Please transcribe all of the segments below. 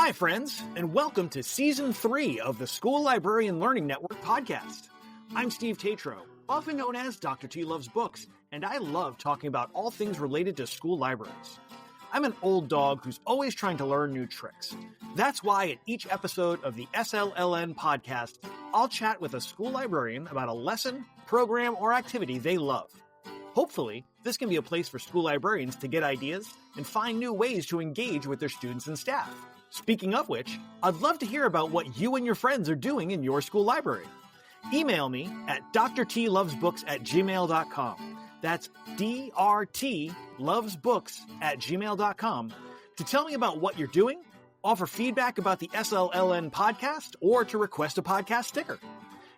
Hi, friends, and welcome to Season 3 of the School Librarian Learning Network podcast. I'm Steve Tatro, often known as Dr. T Loves Books, and I love talking about all things related to school libraries. I'm an old dog who's always trying to learn new tricks. That's why in each episode of the SLLN podcast, I'll chat with a school librarian about a lesson, program, or activity they love. Hopefully, this can be a place for school librarians to get ideas and find new ways to engage with their students and staff. Speaking of which, I'd love to hear about what you and your friends are doing in your school library. Email me at drtlovesbooks@gmail.com. That's drtlovesbooks@gmail.com to tell me about what you're doing, offer feedback about the SLLN podcast, or to request a podcast sticker.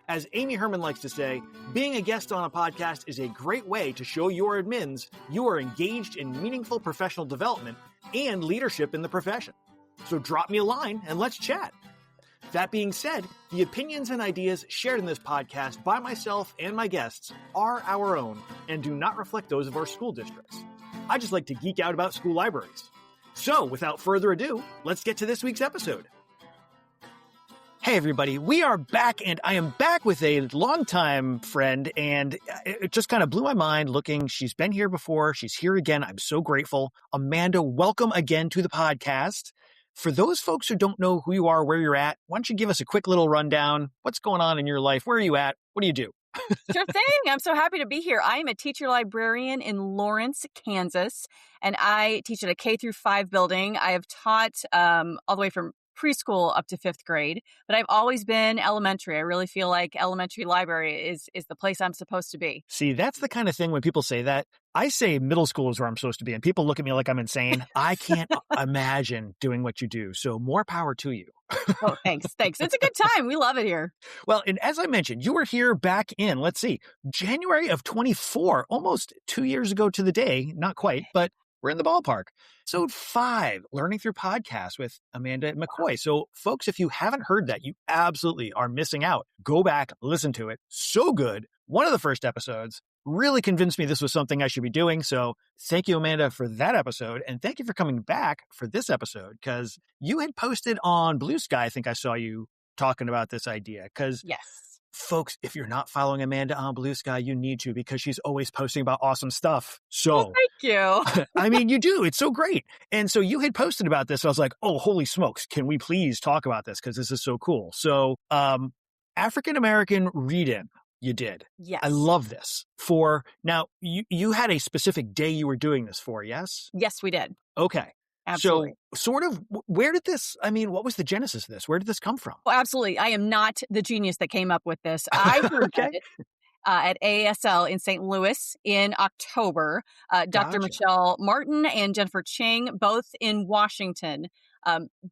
As Amy Herman likes to say, being a guest on a podcast is a great way to show your admins you are engaged in meaningful professional development and leadership in the profession. So drop me a line and let's chat. That being said, the opinions and ideas shared in this podcast by myself and my guests are our own and do not reflect those of our school districts. I just like to geek out about school libraries. So without further ado, let's get to this week's episode. Hey everybody, we are back, and I am back with a longtime friend, and it just kind of blew my mind looking. She's been here before. She's here again. I'm so grateful. Amanda, welcome again to the podcast. For those folks who don't know who you are, where you're at, why don't you give us a quick little rundown? What's going on in your life? Where are you at? What do you do? Sure thing. I'm so happy to be here. I am a teacher librarian in Lawrence, Kansas, and I teach at a K-5 building. I have taught all the way from preschool up to 5th grade, but I've always been elementary. I really feel like elementary library is the place I'm supposed to be. See, that's the kind of thing when people say that, I say middle school is where I'm supposed to be, and people look at me like I'm insane. I can't imagine doing what you do. So more power to you. Oh, thanks. It's a good time. We love it here. Well, and as I mentioned, you were here back in, let's see, January of 24, almost 2 years ago to the day. Not quite, but we're in the ballpark. Episode 5, Learning Through Podcasts with Amanda McCoy. So folks, if you haven't heard that, you absolutely are missing out. Go back, listen to it. So good. One of the first episodes really convinced me this was something I should be doing. So thank you, Amanda, for that episode. And thank you for coming back for this episode, because you had posted on Blue Sky. I think I saw you talking about this idea, because yes. Folks, if you're not following Amanda on Blue Sky, you need to, because she's always posting about awesome stuff. So, well, thank you. I mean, you do. It's so great. And so you had posted about this. So I was like, oh, holy smokes. Can we please talk about this? Because this is so cool. So, African-American read-in, you did. Yes. I love this. Now, you had a specific day you were doing this for, yes? Yes, we did. Okay. Absolutely. So sort of, where did this, what was the genesis of this? Where did this come from? Well, absolutely. I am not the genius that came up with this. I heard it at AASL in St. Louis in October. Dr. Michelle Martin and Jennifer Ching, both in Washington,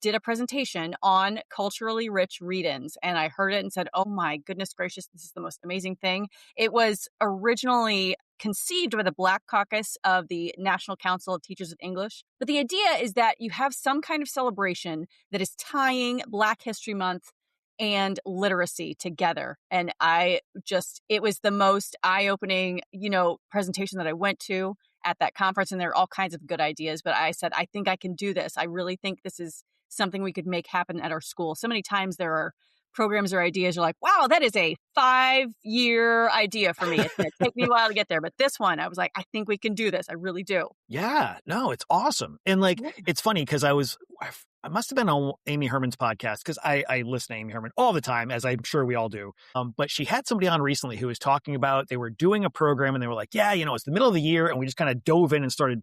did a presentation on culturally rich read-ins. And I heard it and said, oh my goodness gracious, this is the most amazing thing. It was originally conceived by the Black Caucus of the National Council of Teachers of English. But the idea is that you have some kind of celebration that is tying Black History Month and literacy together. And it was the most eye-opening, presentation that I went to at that conference. And there are all kinds of good ideas. But I said, I think I can do this. I really think this is something we could make happen at our school. So many times there are programs or ideas, you're like, wow, that is a 5-year idea for me. It's going to take me a while to get there. But this one, I was like, I think we can do this. I really do. Yeah, no, it's awesome. And it's funny because I must have been on Amy Herman's podcast, because I listen to Amy Herman all the time, as I'm sure we all do. But she had somebody on recently who was talking about, they were doing a program and they were like, yeah, it's the middle of the year. And we just kind of dove in and started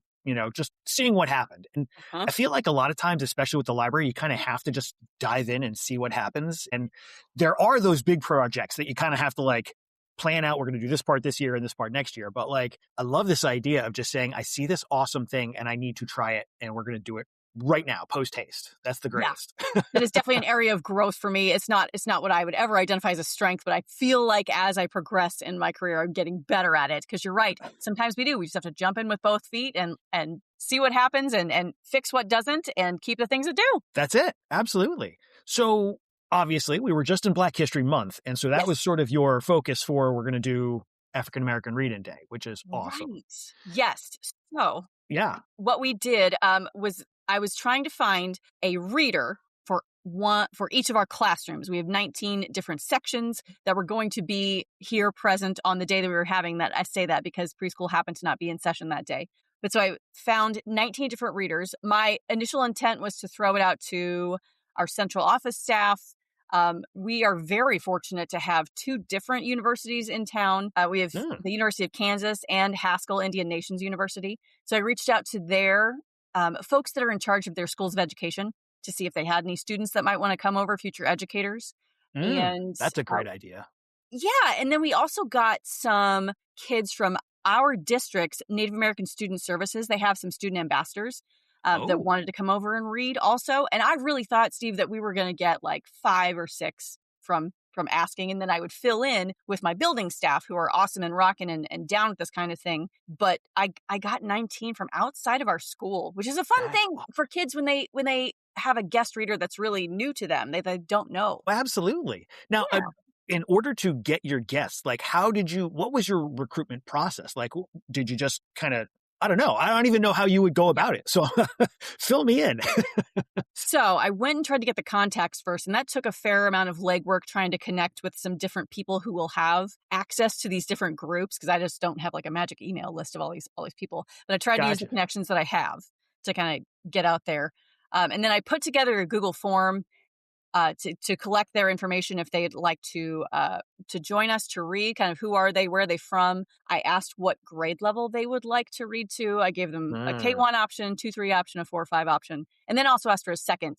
just seeing what happened. And I feel like a lot of times, especially with the library, you kind of have to just dive in and see what happens. And there are those big projects that you kind of have to plan out. We're going to do this part this year and this part next year. But I love this idea of just saying, I see this awesome thing and I need to try it, and we're going to do it right now, post haste. That's the greatest. Yeah. That is definitely an area of growth for me. It's not what I would ever identify as a strength, but I feel like as I progress in my career, I'm getting better at it. Because you're right. Sometimes we do. We just have to jump in with both feet and see what happens and fix what doesn't and keep the things that do. That's it. Absolutely. So obviously we were just in Black History Month. And so that was sort of your focus for, we're going to do African-American Read-In Day, which is awesome. Right. Yes. So yeah, what we did was I was trying to find a reader for each of our classrooms. We have 19 different sections that were going to be here present on the day that we were having that. I say that because preschool happened to not be in session that day. But so I found 19 different readers. My initial intent was to throw it out to our central office staff. We are very fortunate to have 2 different universities in town. We have the University of Kansas and Haskell Indian Nations University. So I reached out to their folks that are in charge of their schools of education to see if they had any students that might want to come over, future educators. And that's a great idea. Yeah. And then we also got some kids from our district's Native American Student Services. They have some student ambassadors that wanted to come over and read also. And I really thought, Steve, that we were going to get like 5 or 6 from asking. And then I would fill in with my building staff who are awesome and rocking and down with this kind of thing. But I got 19 from outside of our school, which is a fun thing for kids when they have a guest reader that's really new to them. They don't know. Absolutely. Now, in order to get your guests, like what was your recruitment process? Like, did you just kind of, I don't know. I don't even know how you would go about it. So fill me in. So I went and tried to get the contacts first, and that took a fair amount of legwork trying to connect with some different people who will have access to these different groups, because I just don't have like a magic email list of all these people. But I tried to use the connections that I have to kind of get out there. And then I put together a Google form to collect their information if they'd like to join us to read, kind of who are they, where are they from. I asked what grade level they would like to read to. I gave them a K1 option, 2-3 option, a 4-5 option, and then also asked for a second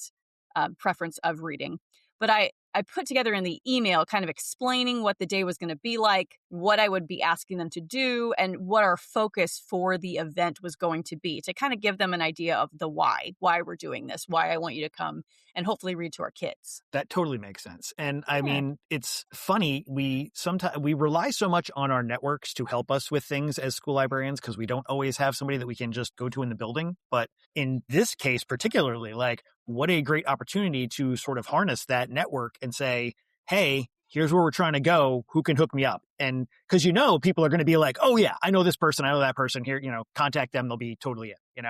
preference of reading. But I put together in the email kind of explaining what the day was going to be like, what I would be asking them to do, and what our focus for the event was going to be, to kind of give them an idea of the why we're doing this, why I want you to come and hopefully read to our kids. That totally makes sense. And I mean, it's funny. We rely so much on our networks to help us with things as school librarians, because we don't always have somebody that we can just go to in the building. But in this case, particularly, like, what a great opportunity to sort of harness that network and say, hey, here's where we're trying to go. Who can hook me up? And because, people are going to be like, oh yeah, I know this person. I know that person here, contact them. They'll be totally in,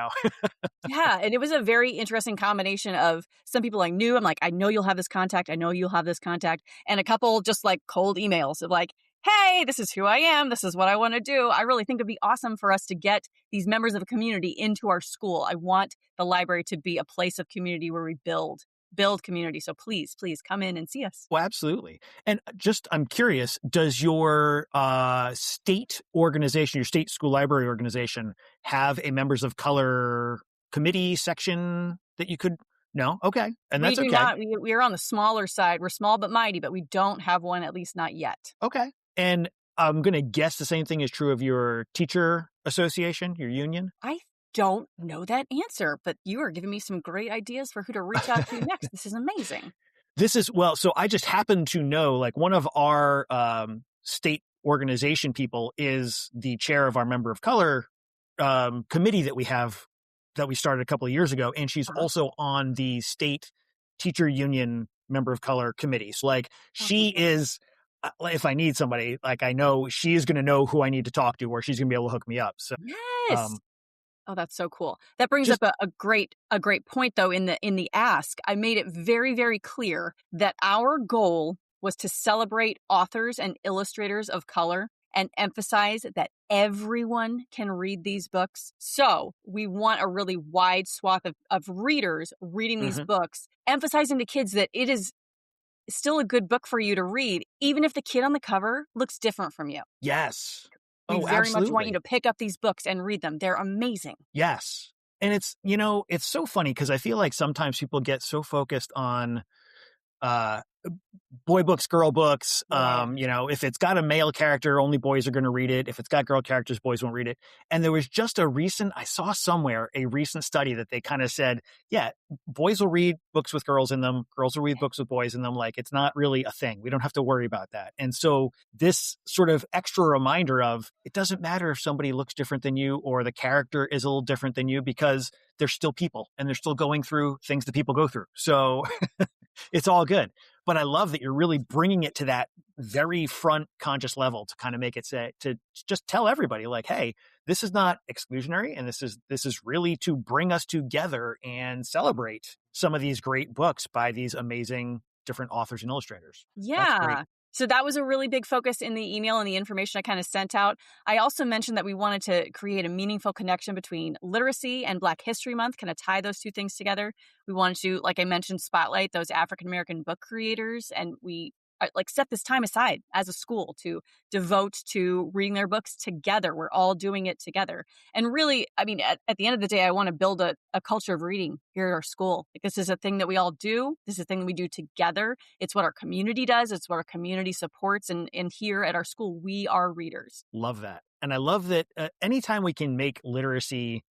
Yeah. And it was a very interesting combination of some people I knew. I'm like, I know you'll have this contact. I know you'll have this contact. And a couple just like cold emails of like, hey, this is who I am. This is what I want to do. I really think it'd be awesome for us to get these members of a community into our school. I want the library to be a place of community where we build community. So please come in and see us. Well, absolutely. And I'm curious, does your state organization, your state school library organization, have a members of color committee section that you could? No? Okay. And that's okay. Not. We are on the smaller side. We're small but mighty, but we don't have one, at least not yet. Okay. And I'm going to guess the same thing is true of your teacher association, your union? I don't know that answer, but you are giving me some great ideas for who to reach out to next. This is amazing. So I just happen to know, like, one of our state organization people is the chair of our member of color committee that we have, that we started a couple of years ago. And she's also on the state teacher union member of color committee. So like she is, if I need somebody, like I know she is going to know who I need to talk to, or she's going to be able to hook me up. So yes. Oh, that's so cool. That brings up a great point though in the ask. I made it very, very clear that our goal was to celebrate authors and illustrators of color and emphasize that everyone can read these books. So we want a really wide swath of readers reading these books, emphasizing to kids that it is still a good book for you to read, even if the kid on the cover looks different from you. Yes. We very much want you to pick up these books and read them. They're amazing. Yes. And it's, it's so funny because I feel like sometimes people get so focused on boy books, girl books. If it's got a male character, only boys are going to read it. If it's got girl characters, boys won't read it. And there was just I saw somewhere a recent study that they kind of said, yeah, boys will read books with girls in them. Girls will read books with boys in them. Like, it's not really a thing. We don't have to worry about that. And so this sort of extra reminder of, it doesn't matter if somebody looks different than you or the character is a little different than you, because they're still people and they're still going through things that people go through. So it's all good. But I love that you're really bringing it to that very front conscious level to kind of make it say, to just tell everybody like, hey, this is not exclusionary. And this is really to bring us together and celebrate some of these great books by these amazing different authors and illustrators. That's great. Yeah. So that was a really big focus in the email and the information I kind of sent out. I also mentioned that we wanted to create a meaningful connection between literacy and Black History Month, kind of tie those two things together. We wanted to, like I mentioned, spotlight those African-American book creators. And we set this time aside as a school to devote to reading their books together. We're all doing it together. And really, I mean, at the end of the day, I want to build a culture of reading here at our school. Like, this is a thing that we all do. This is a thing we do together. It's what our community does. It's what our community supports. And here at our school, we are readers. Love that. And I love that anytime we can make literacy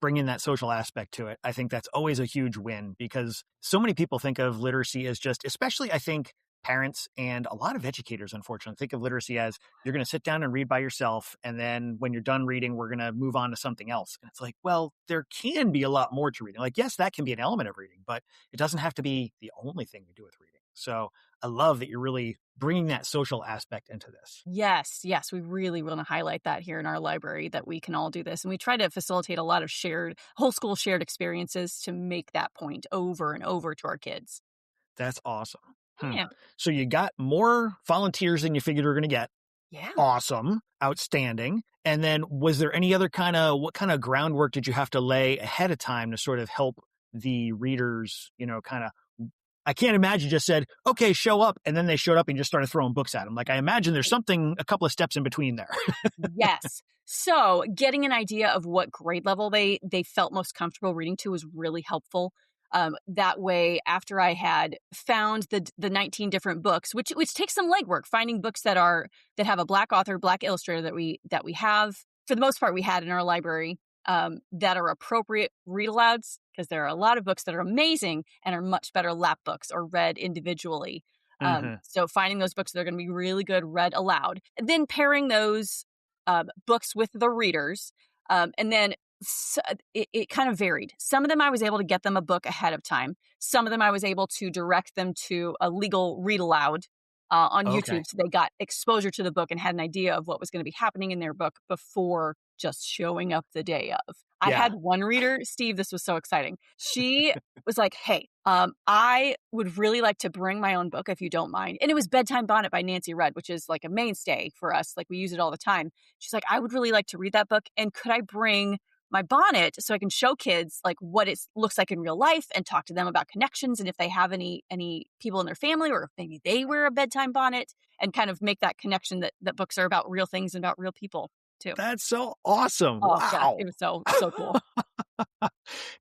bring in that social aspect to it, I think that's always a huge win, because so many people think of literacy as just, especially I think parents and a lot of educators, unfortunately, think of literacy as you're going to sit down and read by yourself. And then when you're done reading, we're going to move on to something else. And it's like, well, there can be a lot more to reading. Like, yes, that can be an element of reading, but it doesn't have to be the only thing we do with reading. So I love that you're really bringing that social aspect into this. Yes. We really want to highlight that here in our library, that we can all do this. And we try to facilitate a lot of whole school shared experiences to make that point over and over to our kids. That's awesome. Yeah. So you got more volunteers than you figured you were going to get. Yeah. Awesome. Outstanding. And then was there any other what kind of groundwork did you have to lay ahead of time to sort of help the readers, I can't imagine you just said, okay, show up. And then they showed up and just started throwing books at them. Like, I imagine there's a couple of steps in between there. Yes. So getting an idea of what grade level they felt most comfortable reading to was really helpful. That way, after I had found the 19 different books, which takes some legwork, finding books that have a Black author, Black illustrator that we have, for the most part, we had in our library, that are appropriate read alouds, because there are a lot of books that are amazing and are much better lap books or read individually. So finding those books that are going to be really good read aloud, and then pairing those books with the readers. And then it kind of varied. Some of them I was able to get them a book ahead of time. Some of them I was able to direct them to a legal read aloud on YouTube. So they got exposure to the book and had an idea of what was going to be happening in their book before just showing up the day of. I had one reader, Steve, this was so exciting. She was like, hey, I would really like to bring my own book if you don't mind. And it was Bedtime Bonnet by Nancy Rudd, which is like a mainstay for us. Like, we use it all the time. She's like, I would really like to read that book. And could I bring my bonnet so I can show kids like what it looks like in real life and talk to them about connections, and if they have any people in their family, or if maybe they wear a bedtime bonnet, and kind of make that connection that books are about real things and about real people too. That's so awesome. Oh, wow. God, it was so cool.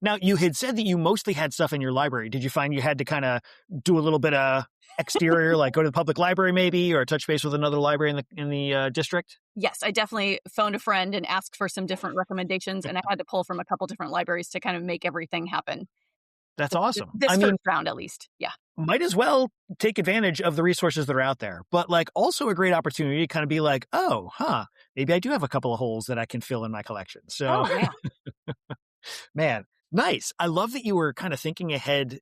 Now, you had said that you mostly had stuff in your library. Did you find you had to kind of do a little bit of exterior, like go to the public library maybe, or touch base with another library in the district? Yes, I definitely phoned a friend and asked for some different recommendations, and I had to pull from a couple different libraries to kind of make everything happen. That's awesome. This first round, at least. Yeah. Might as well take advantage of the resources that are out there, but like also a great opportunity to kind of be like, oh, maybe I do have a couple of holes that I can fill in my collection. So, man, nice. I love that you were kind of thinking ahead.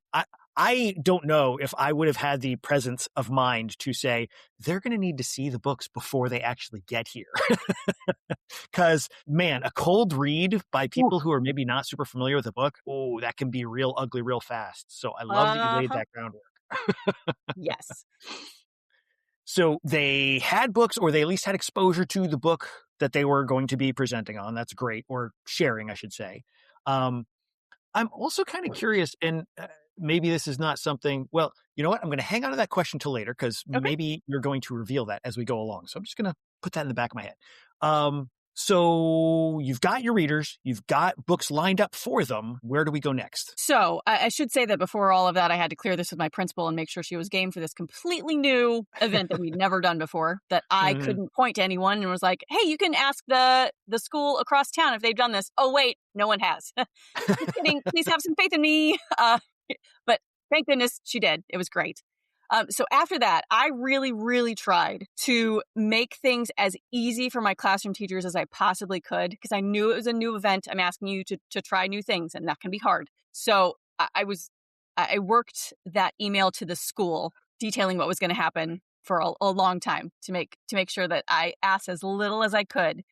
I don't know if I would have had the presence of mind to say, they're going to need to see the books before they actually get here. Because, man, a cold read by people who are maybe not super familiar with the book, that can be real ugly real fast. So I love that you laid that groundwork. Yes. So they had books, or they at least had exposure to the book that they were going to be presenting on. That's great. Or sharing, I should say. I'm also kind of curious, and maybe this is not something, well, you know what? I'm going to hang on to that question till later, because maybe you're going to reveal that as we go along. So I'm just going to put that in the back of my head. So you've got your readers, you've got books lined up for them. Where do we go next? So I should say that before all of that, I had to clear this with my principal and make sure she was game for this completely new event that we'd never done before, that I couldn't point to anyone and was like, hey, you can ask the school across town if they've done this. Oh, wait, no one has. Just kidding. Please have some faith in me. But thank goodness she did. It was great. So after that, I really, really tried to make things as easy for my classroom teachers as I possibly could, because I knew it was a new event. I'm asking you to try new things, and that can be hard. So I was I worked that email to the school detailing what was going to happen for a long time to make sure that I asked as little as I could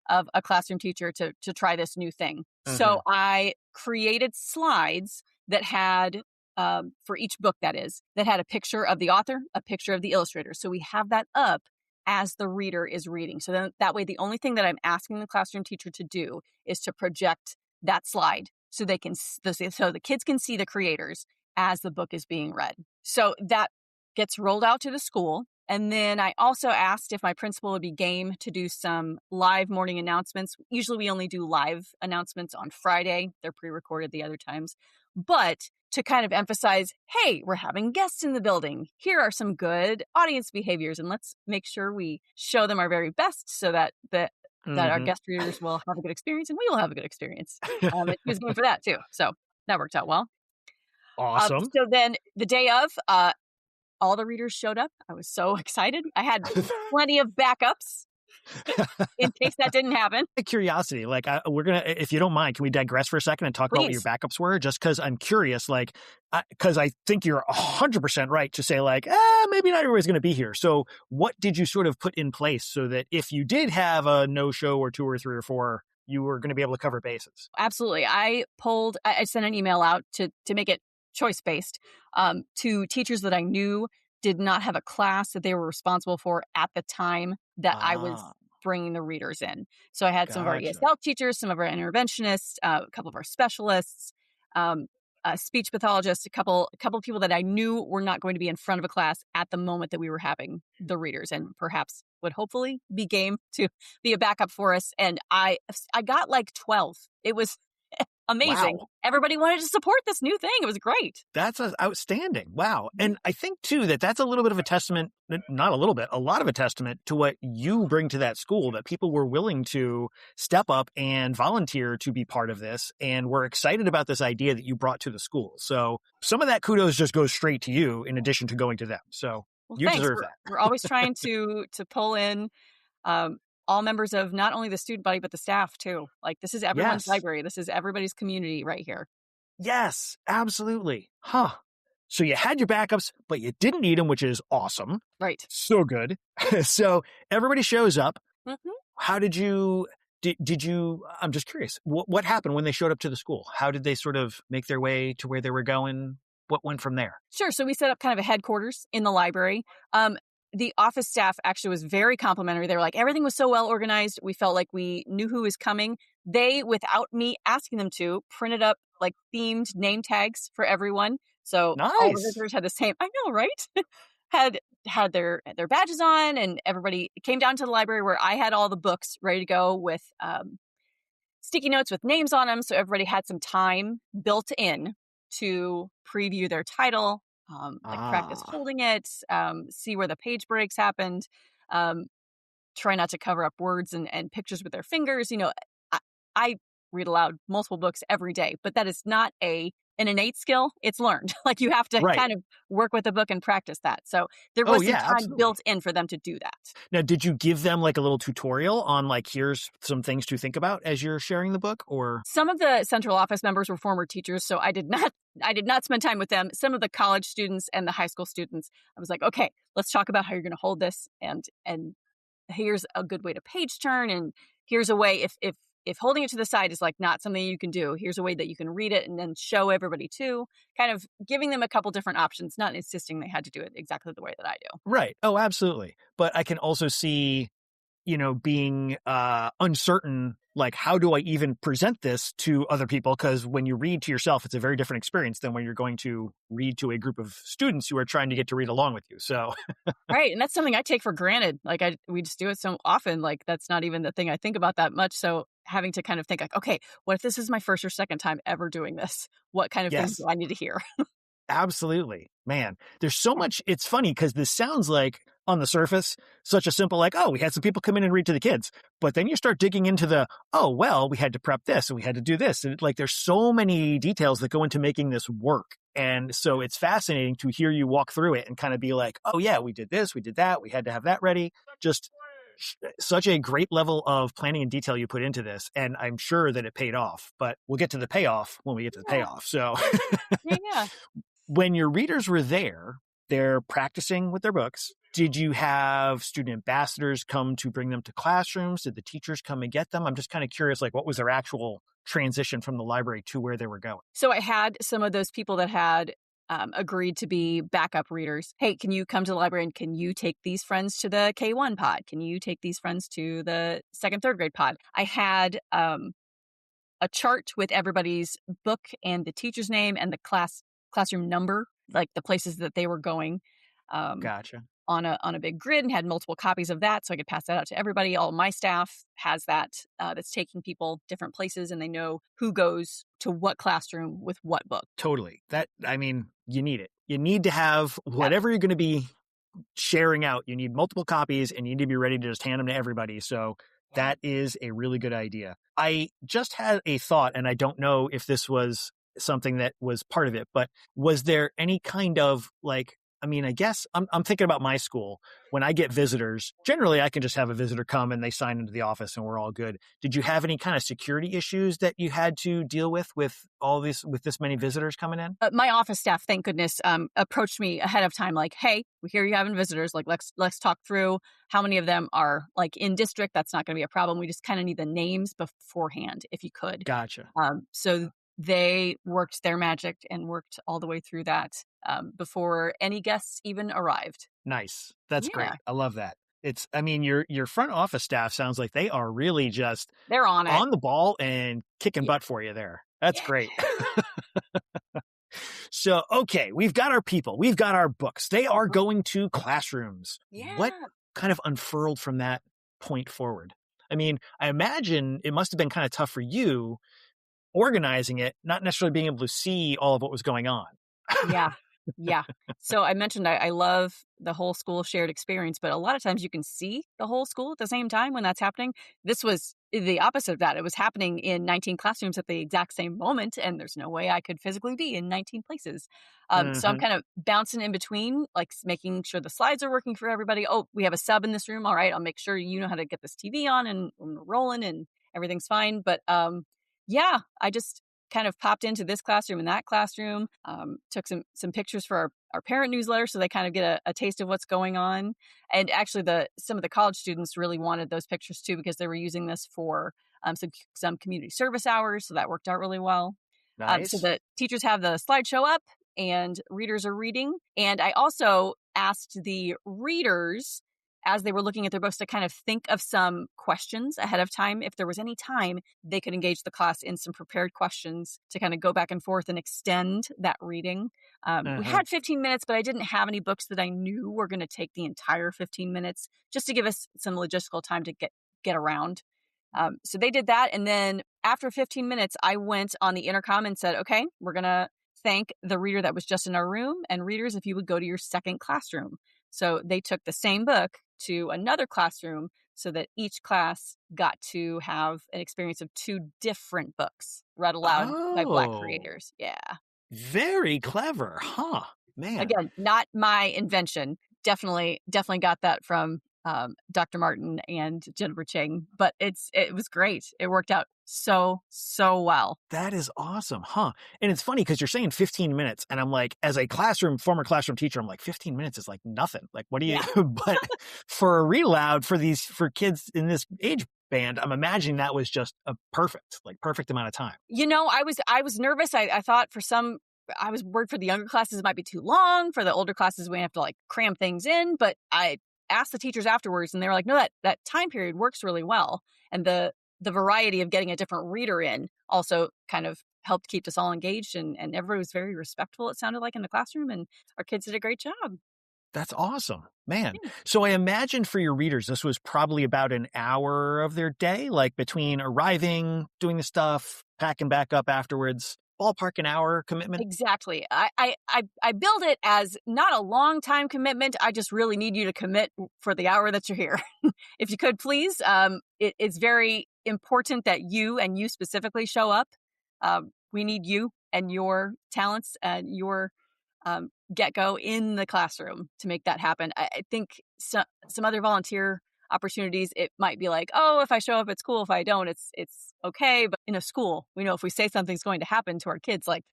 of a classroom teacher to try this new thing. So I created slides that had, for each book that had a picture of the author, a picture of the illustrator. So we have that up as the reader is reading. So then that way, the only thing that I'm asking the classroom teacher to do is to project that slide so they can, so the kids can see the creators as the book is being read. So that gets rolled out to the school. And then I also asked if my principal would be game to do some live morning announcements. Usually we only do live announcements on Friday. They're pre-recorded the other times. But to kind of emphasize, hey, we're having guests in the building. Here are some good audience behaviors, and let's make sure we show them our very best so that our guest readers will have a good experience and we will have a good experience. And he was going for that too. So that worked out well. Awesome. So then the day of, all the readers showed up. I was so excited. I had plenty of backups in case that didn't happen. Curiosity, like we're gonna, if you don't mind, can we digress for a second and talk about what your backups were? Just because I'm curious, like, because I think you're 100% right to say, like, maybe not everybody's going to be here. So, what did you sort of put in place so that if you did have a no show or 2 or 3 or 4, you were going to be able to cover bases? Absolutely. I sent an email out to make it choice based to teachers that I knew did not have a class that they were responsible for at the time that I was bringing the readers in. So I had some of our ESL teachers, some of our interventionists, a couple of our specialists, a speech pathologist, a couple of people that I knew were not going to be in front of a class at the moment that we were having the readers, and perhaps would hopefully be game to be a backup for us. And I got like 12. It was amazing. Wow. Everybody wanted to support this new thing. It was great. That's outstanding. Wow. And I think, too, that's a little bit of a testament, not a little bit, a lot of a testament to what you bring to that school, that people were willing to step up and volunteer to be part of this. And we're excited about this idea that you brought to the school. So some of that kudos just goes straight to you in addition to going to them. So you deserve that. We're always trying to pull in all members of not only the student body, but the staff too. Like, this is everyone's library. This is everybody's community right here. Yes, absolutely. Huh. So you had your backups, but you didn't need them, which is awesome. Right. So good. So everybody shows up. Mm-hmm. How did you, I'm just curious, what happened when they showed up to the school? How did they sort of make their way to where they were going? What went from there? Sure. So we set up kind of a headquarters in the library. The office staff actually was very complimentary. They were like, everything was so well organized. We felt like we knew who was coming. They, without me asking them to, printed up like themed name tags for everyone. So all the visitors had the same, I know, right? had their badges on, and everybody came down to the library where I had all the books ready to go with sticky notes with names on them. So everybody had some time built in to preview their title, practice holding it, see where the page breaks happened, try not to cover up words and pictures with their fingers. You know, I read aloud multiple books every day, but that is not an innate skill. It's learned. Like, you have to kind of work with the book and practice that. So there was some time built in for them to do that. Now, did you give them like a little tutorial on like, here's some things to think about as you're sharing the book? Or some of the central office members were former teachers, so I did not spend time with them. Some of the college students and the high school students, I was like, okay, let's talk about how you're going to hold this, and here's a good way to page turn, and here's a way if holding it to the side is like not something you can do, here's a way that you can read it and then show everybody too, kind of giving them a couple different options, not insisting they had to do it exactly the way that I do. Right. Oh, absolutely. But I can also see, being uncertain, like, how do I even present this to other people? Because when you read to yourself, it's a very different experience than when you're going to read to a group of students who are trying to get to read along with you. So, right. And that's something I take for granted. Like, we just do it so often. Like, that's not even the thing I think about that much. So having to kind of think like, okay, what if this is my first or second time ever doing this? What kind of things do I need to hear? Absolutely. Man, there's so much. It's funny because this sounds like, on the surface, such a simple, like, oh, we had some people come in and read to the kids. But then you start digging into we had to prep this and we had to do this. And like, there's so many details that go into making this work. And so it's fascinating to hear you walk through it and kind of be like, oh yeah, we did this, we did that, we had to have that ready. Just such a great level of planning and detail you put into this. And I'm sure that it paid off, but we'll get to the payoff when we get to the payoff. So yeah. When your readers were there, they're practicing with their books. Did you have student ambassadors come to bring them to classrooms? Did the teachers come and get them? I'm just kind of curious, like, what was their actual transition from the library to where they were going? So I had some of those people that had agreed to be backup readers. Hey, can you come to the library and can you take these friends to the K1 pod? Can you take these friends to the second, third grade pod? I had a chart with everybody's book and the teacher's name and the classroom number, like the places that they were going. Gotcha. On a big grid, and had multiple copies of that, so I could pass that out to everybody. All my staff has that. That's taking people different places, and they know who goes to what classroom with what book. Totally. You need it. You need to have whatever you're going to be sharing out. You need multiple copies, and you need to be ready to just hand them to everybody. So that is a really good idea. I just had a thought, and I don't know if this was something that was part of it, but was there any kind of I guess I'm thinking about my school. When I get visitors, generally I can just have a visitor come and they sign into the office and we're all good. Did you have any kind of security issues that you had to deal with all this, with this many visitors coming in? My office staff, thank goodness, approached me ahead of time, like, hey, we hear you having visitors. Like, let's talk through how many of them are like in district. That's not going to be a problem. We just kind of need the names beforehand, if you could. Gotcha. So they worked their magic and worked all the way through that before any guests even arrived. Nice. That's great. I love that. Your front office staff sounds like they are really just they're on it, on the ball and kicking butt for you there. That's great. So, okay, we've got our people, we've got our books. They are going to classrooms. Yeah. What kind of unfurled from that point forward? I imagine it must have been kind of tough for you organizing it, not necessarily being able to see all of what was going on. Yeah. So I mentioned I love the whole school shared experience, but a lot of times you can see the whole school at the same time when that's happening. This was the opposite of that. It was happening in 19 classrooms at the exact same moment, and there's no way I could physically be in 19 places. So I'm kind of bouncing in between, like making sure the slides are working for everybody. Oh, we have a sub in this room. All right, I'll make sure you know how to get this TV on and we're rolling and everything's fine. But I just kind of popped into this classroom and that classroom, took some pictures for our parent newsletter so they kind of get a taste of what's going on. And actually some of the college students really wanted those pictures too, because they were using this for some community service hours. So that worked out really well. Nice. So the teachers have the slideshow up and readers are reading. And I also asked the readers, as they were looking at their books, to kind of think of some questions ahead of time. If there was any time, they could engage the class in some prepared questions to kind of go back and forth and extend that reading. We had 15 minutes, but I didn't have any books that I knew were going to take the entire 15 minutes, just to give us some logistical time to get around. So they did that. And then after 15 minutes, I went on the intercom and said, okay, we're going to thank the reader that was just in our room. And readers, if you would go to your second classroom. So they took the same book to another classroom so that each class got to have an experience of two different books read aloud by Black creators. Yeah. Very clever. Huh. Man. Again, not my invention. Definitely got that from Dr. Martin and Jennifer Chang, but it was great. It worked out so well. That is awesome. Huh. And it's funny because you're saying 15 minutes and I'm like, as a former classroom teacher, I'm like, 15 minutes is like nothing. Like, what do you, but for a read aloud for kids in this age band, I'm imagining that was just a perfect amount of time. I was nervous. I thought I was worried for the younger classes, it might be too long. For the older classes, we have to like cram things in, but I asked the teachers afterwards and they were like, no, that time period works really well. And the variety of getting a different reader in also kind of helped keep us all engaged, and everybody was very respectful, it sounded like, in the classroom, and our kids did a great job. That's awesome, man. Yeah. So I imagine for your readers, this was probably about an hour of their day, like between arriving, doing the stuff, packing back up afterwards. Ballpark an hour commitment? Exactly. I build it as not a long time commitment. I just really need you to commit for the hour that you're here. If you could, please. It's very important that you specifically show up. We need you and your talents and your get-go in the classroom to make that happen. I think some other volunteer opportunities, it might be like, oh, if I show up, it's cool. If I don't, it's okay. But in a school, we know if we say something's going to happen to our kids, like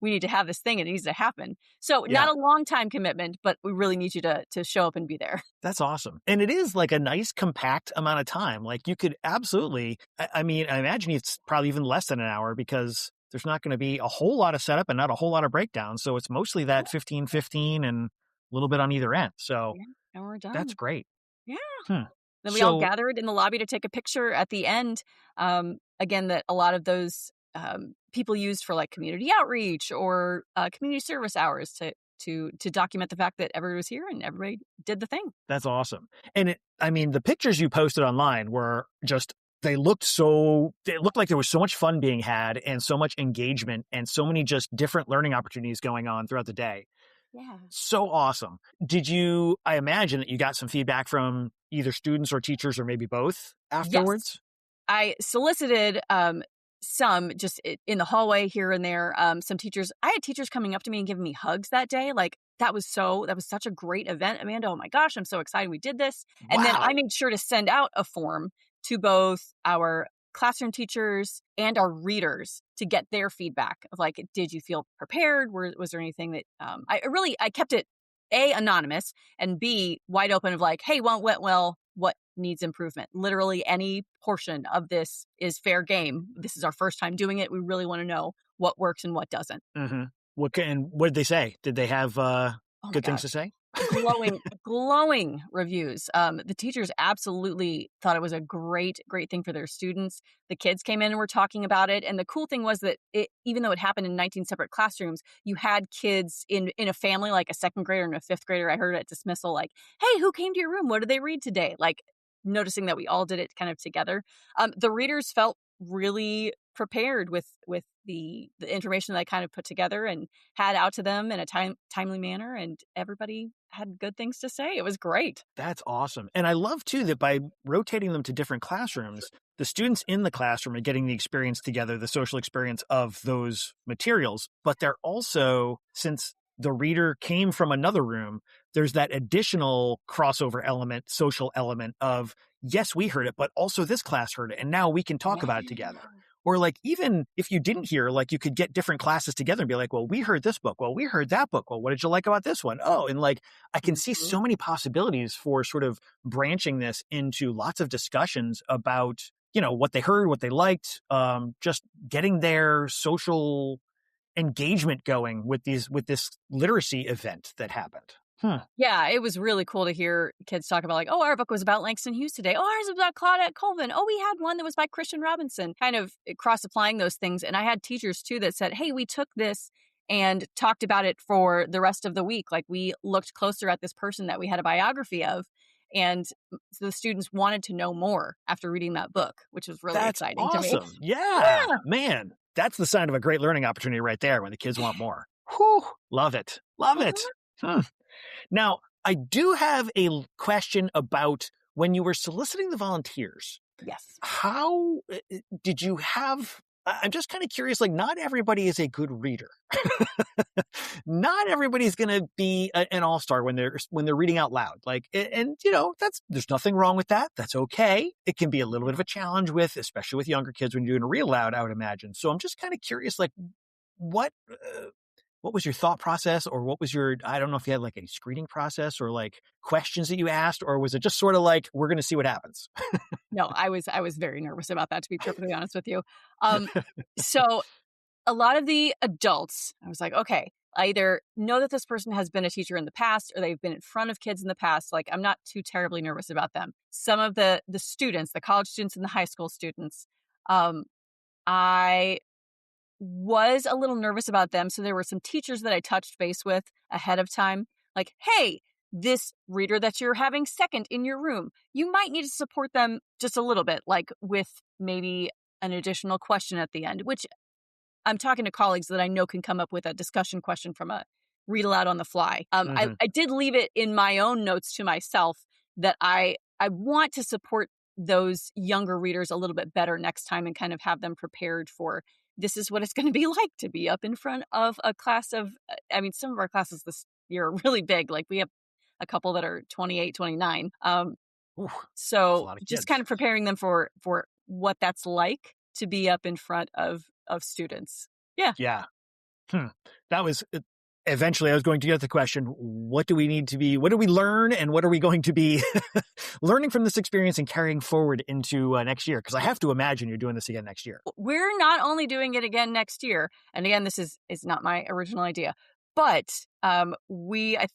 we need to have this thing and it needs to happen. So Yeah. not a long time commitment, but we really need you to show up and be there. That's awesome. And it is like a nice compact amount of time. Like you could absolutely, I mean, I imagine it's probably even less than an hour because there's not going to be a whole lot of setup and not a whole lot of breakdown. So it's mostly that 15-15 and a little bit on either end. So Yeah, and we're done. that's great. Yeah. Hmm. Then we all gathered in the lobby to take a picture at the end. Again, that a lot of those people used for like community outreach or community service hours to document the fact that everybody was here and everybody did the thing. That's awesome. And I mean, the pictures you posted online were just, it looked like there was so much fun being had and so much engagement and so many just different learning opportunities going on throughout the day. Yeah. So awesome. I imagine that you got some feedback from either students or teachers or maybe both afterwards? Yes. I solicited some just in the hallway here and there. Some teachers, I had teachers coming up to me and giving me hugs that day. Like that was such a great event, Amanda. Oh my gosh, I'm so excited we did this. And then I made sure to send out a form to both our classroom teachers and our readers to get their feedback of like, did you feel prepared? Was there anything that I kept it A, anonymous, and B, wide open of like, hey, went well, what needs improvement? Literally any portion of this is fair game. This is our first time doing it. We really want to know what works and what doesn't. Mm-hmm. What did they say? Did they have good things to say? glowing reviews. The teachers absolutely thought it was a great thing for their students. The kids came in and were talking about it. And the cool thing was that even though it happened in 19 separate classrooms, you had kids in a family, like a second grader and a fifth grader. I heard at dismissal, like, hey, who came to your room? What did they read today? Like noticing that we all did it kind of together. The readers felt really prepared with the information that I kind of put together and had out to them in a timely manner, and everybody had good things to say. It was great. That's awesome. And I love too that by rotating them to different classrooms, the students in the classroom are getting the experience together, the social experience of those materials, but they're also, since the reader came from another room, there's that additional crossover element, social element of, yes, we heard it, but also this class heard it, and now we can talk about it together. Or like, even if you didn't hear, like you could get different classes together and be like, well, we heard this book. Well, we heard that book. Well, what did you like about this one? Oh, and like, I can see so many possibilities for sort of branching this into lots of discussions about, what they heard, what they liked, just getting their social engagement going with this literacy event that happened. Yeah, it was really cool to hear kids talk about like, oh, our book was about Langston Hughes today. Oh, ours was about Claudette Colvin. Oh, we had one that was by Christian Robinson, kind of cross-applying those things. And I had teachers too that said, hey, we took this and talked about it for the rest of the week. Like we looked closer at this person that we had a biography of. And the students wanted to know more after reading that book, which was really exciting to me. Yeah, man. That's the sign of a great learning opportunity right there when the kids want more. Whew, love it. Love it. Now, I do have a question about when you were soliciting the volunteers. Yes. How did you have, I'm just kind of curious, like not everybody is a good reader. Not everybody's going to be an all-star when they're reading out loud. Like, and there's nothing wrong with that. That's okay. It can be a little bit of a challenge especially with younger kids when you're doing a read aloud, I would imagine. So I'm just kind of curious, like what was your thought process, or what was I don't know if you had like a screening process or like questions that you asked, or was it just sort of like, we're going to see what happens? No, I was very nervous about that, to be perfectly honest with you. So a lot of the adults, I was like, okay, I either know that this person has been a teacher in the past or they've been in front of kids in the past. Like, I'm not too terribly nervous about them. Some of the students, the college students and the high school students, I was a little nervous about them. So there were some teachers that I touched base with ahead of time. Like, hey, this reader that you're having second in your room, you might need to support them just a little bit, like with maybe an additional question at the end, which I'm talking to colleagues that I know can come up with a discussion question from a read aloud on the fly. I did leave it in my own notes to myself that I want to support those younger readers a little bit better next time and kind of have them prepared for, this is what it's going to be like to be up in front of a class of, some of our classes this year are really big. Like we have a couple that are 28, 29. So just kind of preparing them for what that's like to be up in front of students. Yeah. Yeah. That was eventually I was going to get the question, what do we learn and what are we going to be learning from this experience and carrying forward into next year? Because I have to imagine you're doing this again next year. We're not only doing it again next year, and again, this is not my original idea, but I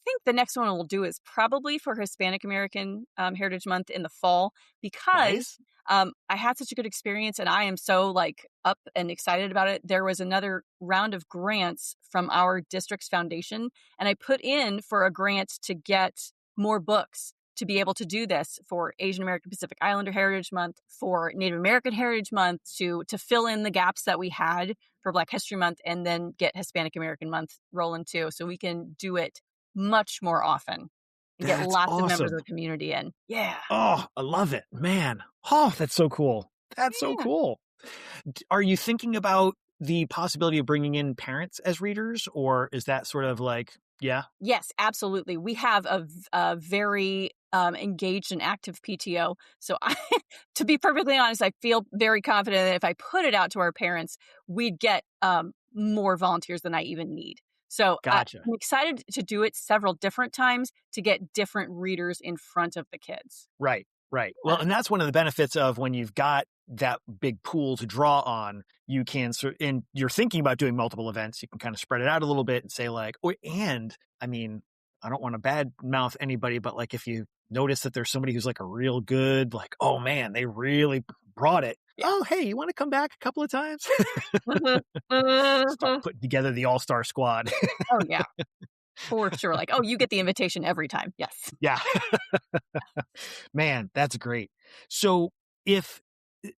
think the next one we'll do is probably for Hispanic American Heritage Month in the fall, because I had such a good experience and I am so up and excited about it. There was another round of grants from our district's foundation, and I put in for a grant to get more books to be able to do this for Asian American Pacific Islander Heritage Month, for Native American Heritage Month, to fill in the gaps that we had for Black History Month, and then get Hispanic American Month rolling too, so we can do it much more often and get lots of members of the community in. Yeah. Oh, I love it, man. Oh, that's so cool. That's so cool. Are you thinking about the possibility of bringing in parents as readers, or is that sort of yeah? Yes, absolutely. We have a very engaged and active PTO. So to be perfectly honest, I feel very confident that if I put it out to our parents, we'd get more volunteers than I even need. So gotcha. I'm excited to do it several different times to get different readers in front of the kids. Right. Well, and that's one of the benefits of when you've got that big pool to draw on, you can, and you're thinking about doing multiple events, you can kind of spread it out a little bit and say and I mean, I don't want to bad mouth anybody, but if you notice that there's somebody who's a real good, oh man, they really brought it. Yeah. Oh, hey, you want to come back a couple of times? Start putting together the all-star squad. Oh, yeah. For sure. You get the invitation every time. Yes. Yeah. Man, that's great. So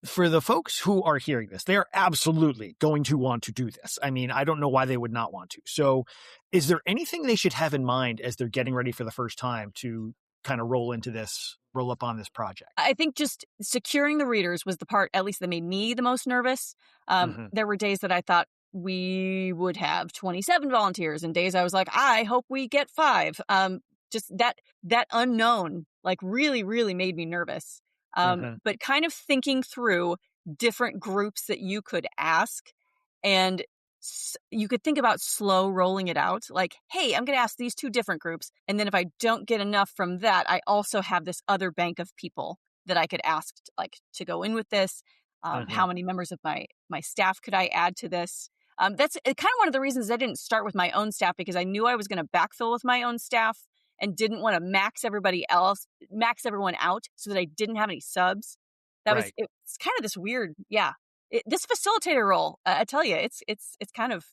for the folks who are hearing this, they're absolutely going to want to do this. I mean, I don't know why they would not want to. So is there anything they should have in mind as they're getting ready for the first time to kind of roll up on this project? I think just securing the readers was the part, at least, that made me the most nervous. There were days that I thought we would have 27 volunteers, and days I was I hope we get 5. Just that unknown, really, really made me nervous. But kind of thinking through different groups that you could ask, and you could think about slow rolling it out. Hey, I'm going to ask these 2 different groups. And then if I don't get enough from that, I also have this other bank of people that I could ask to go in with this. How many members of my staff could I add to this? That's kind of one of the reasons I didn't start with my own staff, because I knew I was going to backfill with my own staff and didn't want to max everyone out so that I didn't have any subs. It's kind of this weird, this facilitator role. I tell you, it's kind of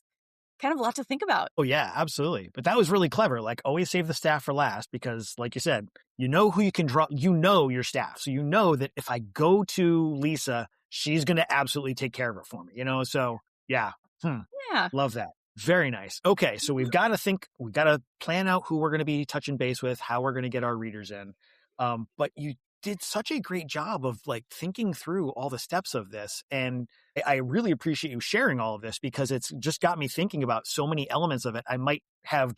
a lot to think about. Oh yeah, absolutely. But that was really clever. Always save the staff for last, because like you said, you know who you can draw, your staff. So you know that if I go to Lisa, she's going to absolutely take care of it for me, So yeah. Yeah. Love that. Very nice. Okay. So we've got to plan out who we're going to be touching base with, how we're going to get our readers in. But you did such a great job of thinking through all the steps of this. And I really appreciate you sharing all of this, because it's just got me thinking about so many elements of it. I might have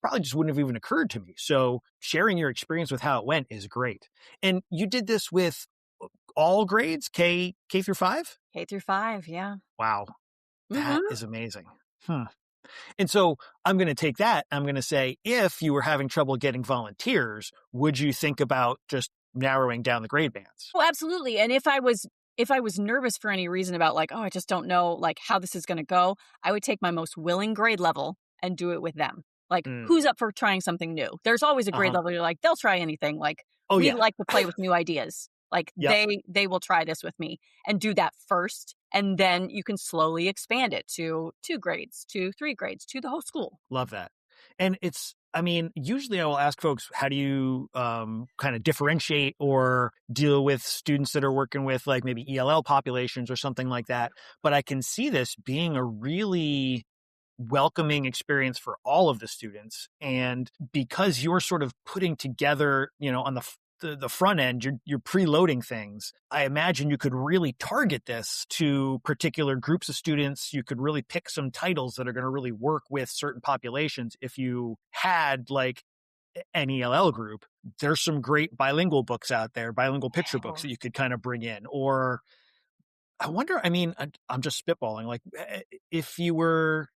probably just wouldn't have even occurred to me. So sharing your experience with how it went is great. And you did this with all grades, K through 5? K through 5. Yeah. Wow. That is amazing. And so I'm going to take that. I'm going to say, if you were having trouble getting volunteers, would you think about just narrowing down the grade bands? Well, absolutely. And if I was nervous for any reason about I just don't know how this is going to go, I would take my most willing grade level and do it with them. Who's up for trying something new? There's always a grade level you're they'll try anything. We like to play with new ideas. They will try this with me, and do that first. And then you can slowly expand it to 2 grades, to 3 grades, to the whole school. Love that. And usually I will ask folks, how do you kind of differentiate or deal with students that are working with maybe ELL populations or something like that? But I can see this being a really welcoming experience for all of the students. And because you're sort of putting together, on the front end, you're preloading things. I imagine you could really target this to particular groups of students. You could really pick some titles that are going to really work with certain populations. If you had an ELL group, there's some great bilingual books out there, bilingual picture books that you could kind of bring in. Or I wonder, I'm just spitballing, if you were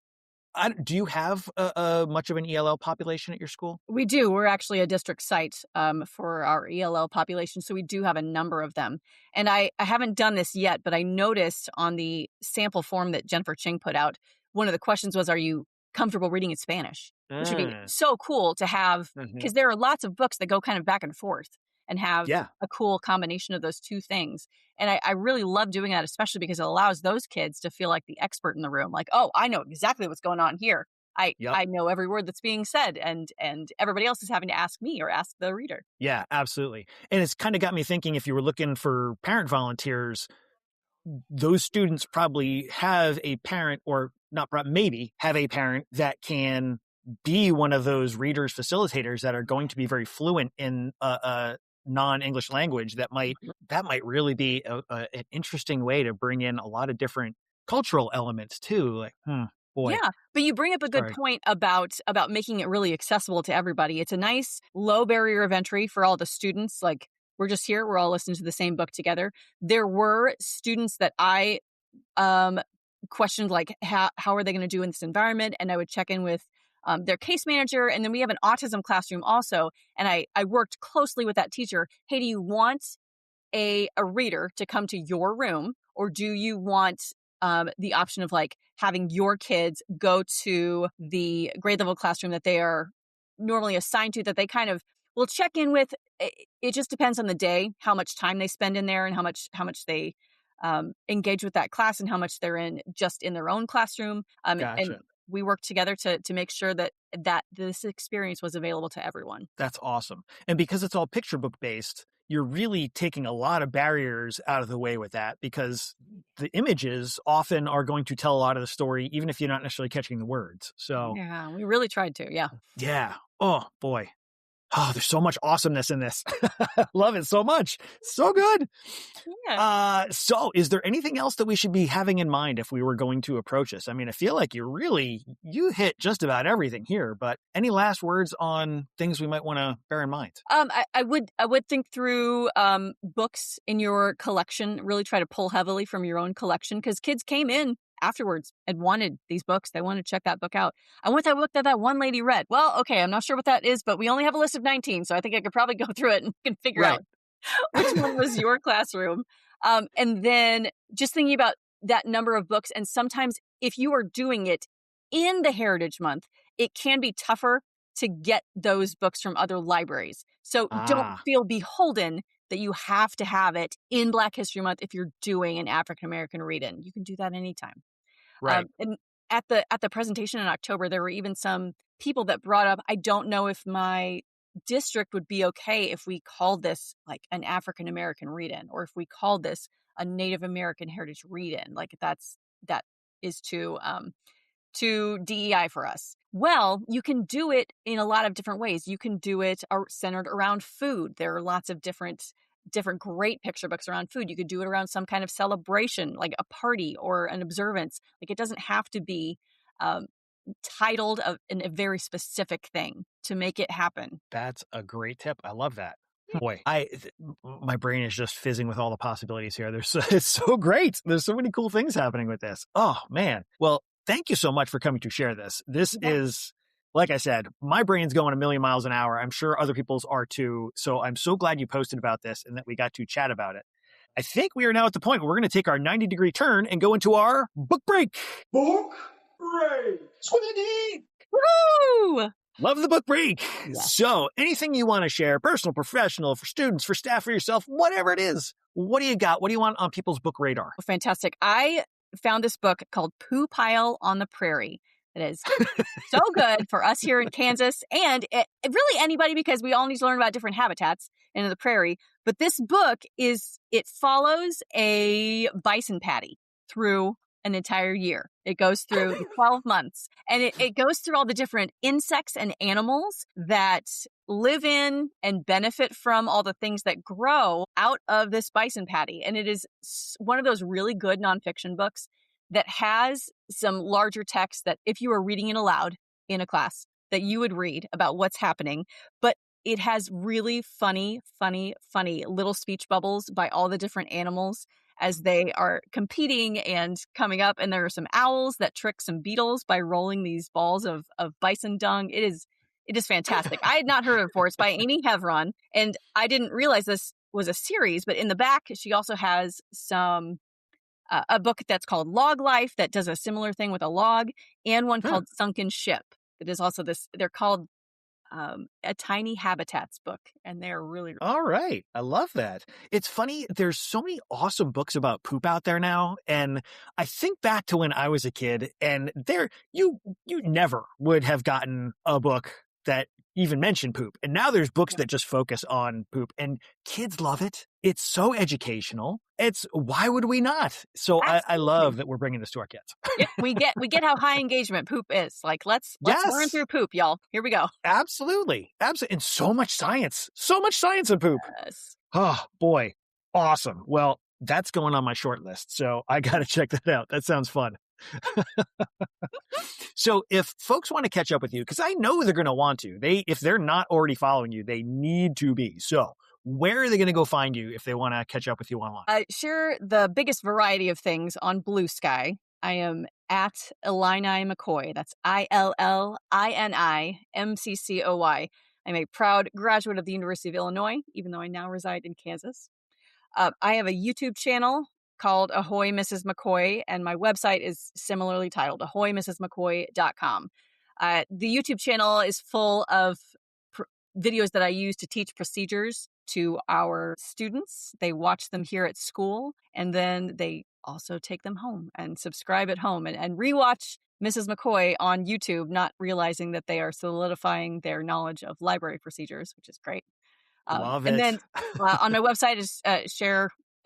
Do you have much of an ELL population at your school? We do. We're actually a district site for our ELL population, so we do have a number of them. And I haven't done this yet, but I noticed on the sample form that Jennifer Ching put out, one of the questions was, are you comfortable reading in Spanish? Which would be so cool to have, because there are lots of books that go kind of back and forth and have a cool combination of those two things. And I really love doing that, especially because it allows those kids to feel like the expert in the room. Like, oh, I know exactly what's going on here. I know every word that's being said, and everybody else is having to ask me or ask the reader. Yeah, absolutely. And it's kind of got me thinking, if you were looking for parent volunteers, those students probably have a parent, or not, maybe have a parent that can be one of those readers facilitators that are going to be very fluent in a non-English language. That might really be an interesting way to bring in a lot of different cultural elements too. Like, boy. Yeah, but you bring up a good point about making it really accessible to everybody. It's a nice low barrier of entry for all the students. Like, we're just here, we're all listening to the same book together. There were students that I questioned, like, how are they going to do in this environment? And I would check in with their case manager. And then we have an autism classroom also. And I worked closely with that teacher. Hey, do you want a reader to come to your room, or do you want the option of like having your kids go to the grade level classroom that they are normally assigned to, that they kind of will check in with? It just depends on the day, how much time they spend in there and how much they engage with that class and how much they're in their own classroom. Gotcha. And we worked together to make sure that this experience was available to everyone. That's awesome. And because it's all picture book based, you're really taking a lot of barriers out of the way with that, because the images often are going to tell a lot of the story, even if you're not necessarily catching the words. So yeah, we really tried to. Yeah. Yeah. Oh boy. Oh, there's so much awesomeness in this. Love it so much. So good. Yeah. So is there anything else that we should be having in mind if we were going to approach this? I mean, I feel like you hit just about everything here, but any last words on things we might want to bear in mind? I would think through books in your collection, really try to pull heavily from your own collection, because kids came in afterwards and wanted these books. They wanted to check that book out. I want that book that one lady read. Well, okay, I'm not sure what that is, but we only have a list of 19, so I think I could probably go through it and can figure out which one was your classroom. And then just thinking about that number of books, and sometimes if you are doing it in the Heritage Month, it can be tougher to get those books from other libraries. So don't feel beholden that you have to have it in Black History Month if you're doing an African American read-in. You can do that anytime. Right. And at the presentation in October, there were even some people that brought up, I don't know if my district would be okay if we called this like an African American read-in, or if we called this a Native American Heritage read-in. Like that is too DEI for us. Well, you can do it in a lot of different ways. You can do it centered around food. There are lots of different great picture books around food. You could do it around some kind of celebration, like a party or an observance. Like, it doesn't have to be titled in a very specific thing to make it happen. That's a great tip. I love that. Boy, my brain is just fizzing with all the possibilities here. It's so great. There's so many cool things happening with this. Oh man. Well, thank you so much for coming to share this. This is, like I said, my brain's going a million miles an hour. I'm sure other people's are too. So I'm so glad you posted about this and that we got to chat about it. I think we are now at the point where we're going to take our 90-degree turn and go into our book break. Book break. Squiddy. Woo! Love the book break. Yeah. So anything you want to share, personal, professional, for students, for staff, for yourself, whatever it is, what do you got? What do you want on people's book radar? Fantastic. I found this book called Poo Pile on the Prairie. It is so good for us here in Kansas, and really anybody, because we all need to learn about different habitats in the prairie. But this book it follows a bison patty through an entire year. It goes through 12 months, and it goes through all the different insects and animals that live in and benefit from all the things that grow out of this bison patty. And it is one of those really good nonfiction books that has some larger text that if you were reading it aloud in a class, that you would read about what's happening. But it has really funny little speech bubbles by all the different animals as they are competing and coming up. And there are some owls that trick some beetles by rolling these balls of bison dung. It is fantastic. I had not heard of it before. It's by Amy Hevron, and I didn't realize this was a series, but in the back, she also has some a book that's called Log Life that does a similar thing with a log, and one called Sunken Ship that is also this. They're called a Tiny Habitats book, and they're really all right. I love that. It's funny. There's so many awesome books about poop out there now, and I think back to when I was a kid, and you never would have gotten a book that even mentioned poop, and now there's books that just focus on poop, and kids love it. It's so educational. Why would we not? So I love that we're bringing this to our kids. Yeah, we get how high engagement poop is. Like let's learn through poop, y'all. Here we go. Absolutely. And so much science in poop. Yes. Oh boy. Awesome. Well, that's going on my short list. So I got to check that out. That sounds fun. So if folks want to catch up with you, because I know they're going to want to, if they're not already following you, they need to be. So where are they going to go find you if they want to catch up with you online? Share the biggest variety of things on Blue Sky. I am at Illini McCoy. That's ILLINIMCCOY. I'm a proud graduate of the University of Illinois, even though I now reside in Kansas. I have a YouTube channel called Ahoy Mrs. McCoy, and my website is similarly titled ahoymrsmccoy.com. The YouTube channel is full of videos that I use to teach procedures to our students. They watch them here at school, and then they also take them home and subscribe at home and rewatch Mrs. McCoy on YouTube, not realizing that they are solidifying their knowledge of library procedures, which is great. Love it. And then on my website is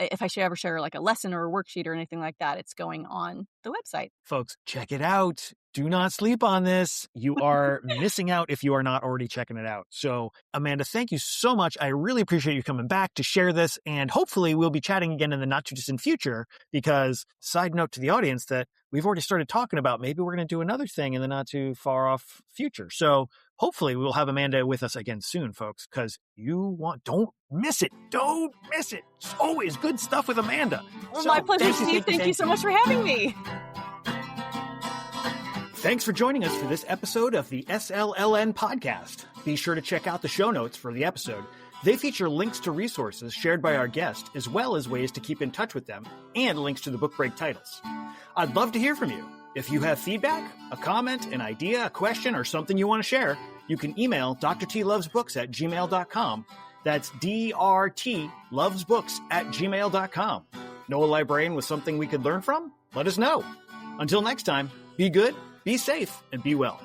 if I should ever share like a lesson or a worksheet or anything like that, it's going on the website. Folks, check it out. Do not sleep on this. You are missing out if you are not already checking it out. So, Amanda, thank you so much. I really appreciate you coming back to share this. And hopefully we'll be chatting again in the not too distant future, because side note to the audience that we've already started talking about, maybe we're going to do another thing in the not too far off future. So hopefully we'll have Amanda with us again soon, folks, because don't miss it. Don't miss it. It's always good stuff with Amanda. Well, my pleasure, Steve. Thank you so much for having me. Thanks for joining us for this episode of the SLLN podcast. Be sure to check out the show notes for the episode. They feature links to resources shared by our guest, as well as ways to keep in touch with them, and links to the book break titles. I'd love to hear from you. If you have feedback, a comment, an idea, a question, or something you want to share, you can email drtlovesbooks@gmail.com. That's drtlovesbooks@gmail.com. Know a librarian with something we could learn from? Let us know. Until next time, be good, be safe, and be well.